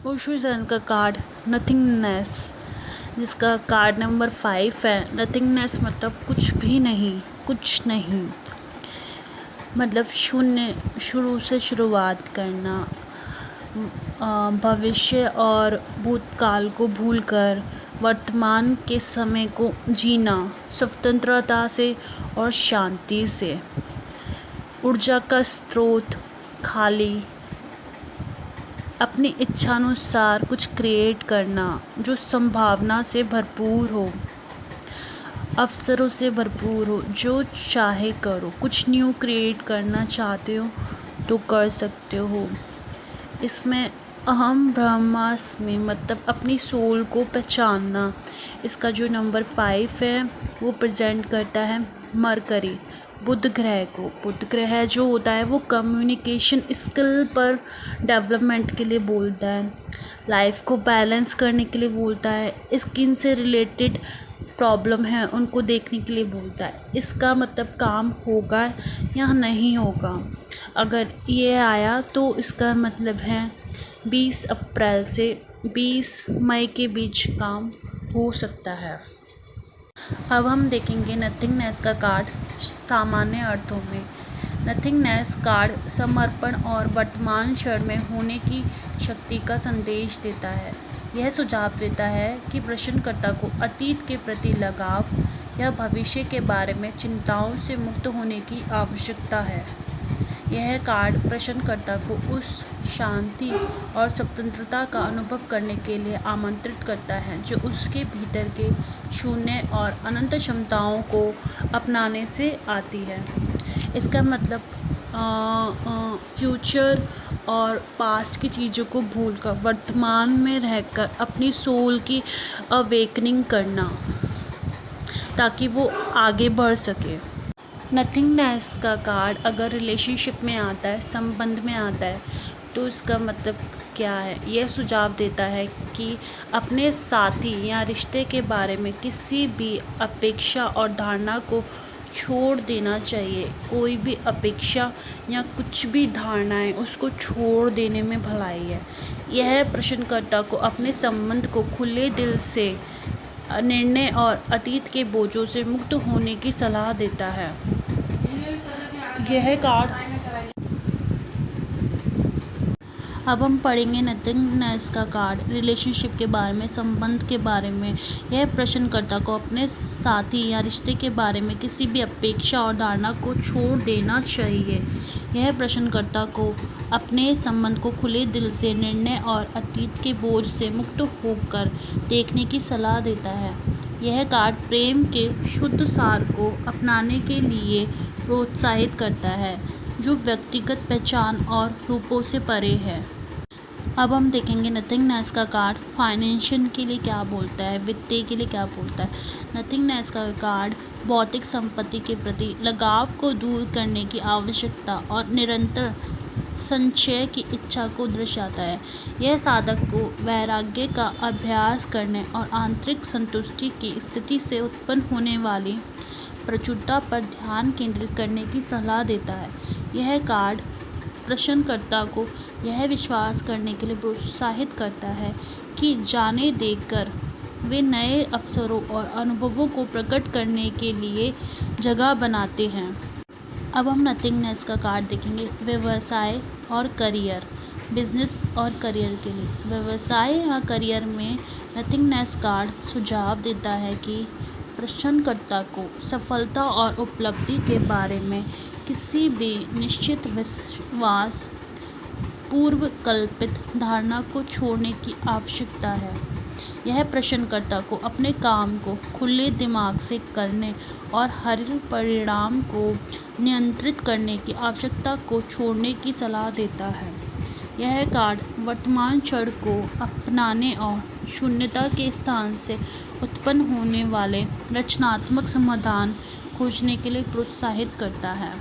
ओशो सन का card nothingness, जिसका card number 5 है। नथिंगनेस मतलब कुछ भी नहीं, कुछ नहीं, मतलब शून्य, शुरू से शुरुआत करना, भविष्य और भूतकाल को भूलकर वर्तमान के समय को जीना स्वतंत्रता से और शांति से। ऊर्जा का स्रोत खाली, अपनी इच्छानुसार कुछ क्रिएट करना जो संभावना से भरपूर हो, अवसरों से भरपूर हो, जो चाहे करो। कुछ न्यू क्रिएट करना चाहते हो तो कर सकते हो। इसमें अहम ब्रह्मास्मि मतलब अपनी सोल को पहचानना। इसका जो नंबर 5 है वो प्रेजेंट करता है मरकरी, बुध ग्रह को। बुध ग्रह जो होता है वो कम्युनिकेशन स्किल पर डेवलपमेंट के लिए बोलता है, लाइफ को बैलेंस करने के लिए बोलता है, स्किन से रिलेटेड प्रॉब्लम है उनको देखने के लिए बोलता है। इसका मतलब काम होगा या नहीं होगा। अगर ये आया तो इसका मतलब है 20 अप्रैल से 20 मई के बीच काम हो सकता है। अब हम देखेंगे नथिंगनेस का कार्ड सामान्य अर्थों में। नथिंगनेस कार्ड समर्पण और वर्तमान क्षण में होने की शक्ति का संदेश देता है। यह सुझाव देता है कि प्रश्नकर्ता को अतीत के प्रति लगाव या भविष्य के बारे में चिंताओं से मुक्त होने की आवश्यकता है। यह कार्ड प्रश्नकर्ता को उस शांति और स्वतंत्रता का अनुभव करने के लिए आमंत्रित करता है जो उसके भीतर के शून्य और अनंत क्षमताओं को अपनाने से आती है। इसका मतलब फ्यूचर और पास्ट की चीज़ों को भूलकर वर्तमान में रहकर अपनी सोल की अवेकनिंग करना ताकि वो आगे बढ़ सके। नथिंगनेस का कार्ड अगर रिलेशनशिप में आता है, संबंध में आता है, तो इसका मतलब क्या है? यह सुझाव देता है कि अपने साथी या रिश्ते के बारे में किसी भी अपेक्षा और धारणा को छोड़ देना चाहिए। कोई भी अपेक्षा या कुछ भी धारणाएं उसको छोड़ देने में भलाई है। यह प्रश्नकर्ता को अपने संबंध को खुले दिल से निर्णय और अतीत के बोझों से मुक्त होने की सलाह देता है। यह कार्ड अब हम पढ़ेंगे नथिंगनेस का कार्ड रिलेशनशिप के बारे में, संबंध के बारे में। यह प्रश्नकर्ता को अपने साथी या रिश्ते के बारे में किसी भी अपेक्षा और धारणा को छोड़ देना चाहिए। यह प्रश्नकर्ता को अपने संबंध को खुले दिल से निर्णय और अतीत के बोझ से मुक्त होकर देखने की सलाह देता है। यह कार्ड प्रेम के शुद्ध सार को अपनाने के लिए प्रोत्साहित करता है जो व्यक्तिगत पहचान और रूपों से परे है। अब हम देखेंगे नथिंगनेस का कार्ड फाइनेंशियल के लिए क्या बोलता है, वित्तीय के लिए क्या बोलता है। नथिंगनेस का कार्ड भौतिक संपत्ति के प्रति लगाव को दूर करने की आवश्यकता और निरंतर संचय की इच्छा को दर्शाता है। यह साधक को वैराग्य का अभ्यास करने और आंतरिक संतुष्टि की स्थिति से उत्पन्न होने वाली प्रचुरता पर ध्यान केंद्रित करने की सलाह देता है। यह कार्ड प्रश्नकर्ता को यह विश्वास करने के लिए प्रोत्साहित करता है कि जाने देकर वे नए अवसरों और अनुभवों को प्रकट करने के लिए जगह बनाते हैं। अब हम नथिंगनेस का कार्ड देखेंगे व्यवसाय और करियर, बिजनेस और करियर के लिए। व्यवसाय या करियर में नथिंगनेस कार्ड सुझाव देता है कि प्रश्नकर्ता को सफलता और उपलब्धि के बारे में किसी भी निश्चित विश्वास पूर्व कल्पित धारणा को छोड़ने की आवश्यकता है। यह प्रश्नकर्ता को अपने काम को खुले दिमाग से करने और हर परिणाम को नियंत्रित करने की आवश्यकता को छोड़ने की सलाह देता है। यह कार्ड वर्तमान क्षण को अपनाने और शून्यता के स्थान से उत्पन्न होने वाले रचनात्मक समाधान खोजने के लिए प्रोत्साहित करता है।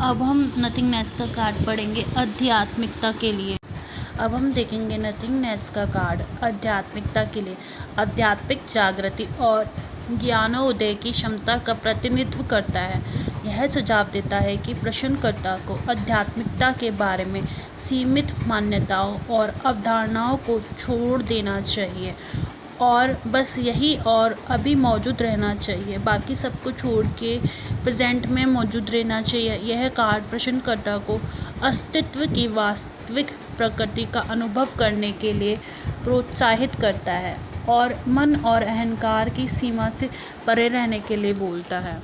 अब हम नथिंगनेस का कार्ड पढ़ेंगे आध्यात्मिकता के लिए। अब हम देखेंगे नथिंगनेस का कार्ड आध्यात्मिकता के लिए। आध्यात्मिक जागृति और ज्ञानोदय की क्षमता का प्रतिनिधित्व करता है। यह सुझाव देता है कि प्रश्नकर्ता को आध्यात्मिकता के बारे में सीमित मान्यताओं और अवधारणाओं को छोड़ देना चाहिए और बस यही और अभी मौजूद रहना चाहिए, बाकी सबको छोड़ के प्रेजेंट में मौजूद रहना चाहिए। यह कार्ड प्रश्नकर्ता को अस्तित्व की वास्तविक प्रकृति का अनुभव करने के लिए प्रोत्साहित करता है और मन और अहंकार की सीमा से परे रहने के लिए बोलता है।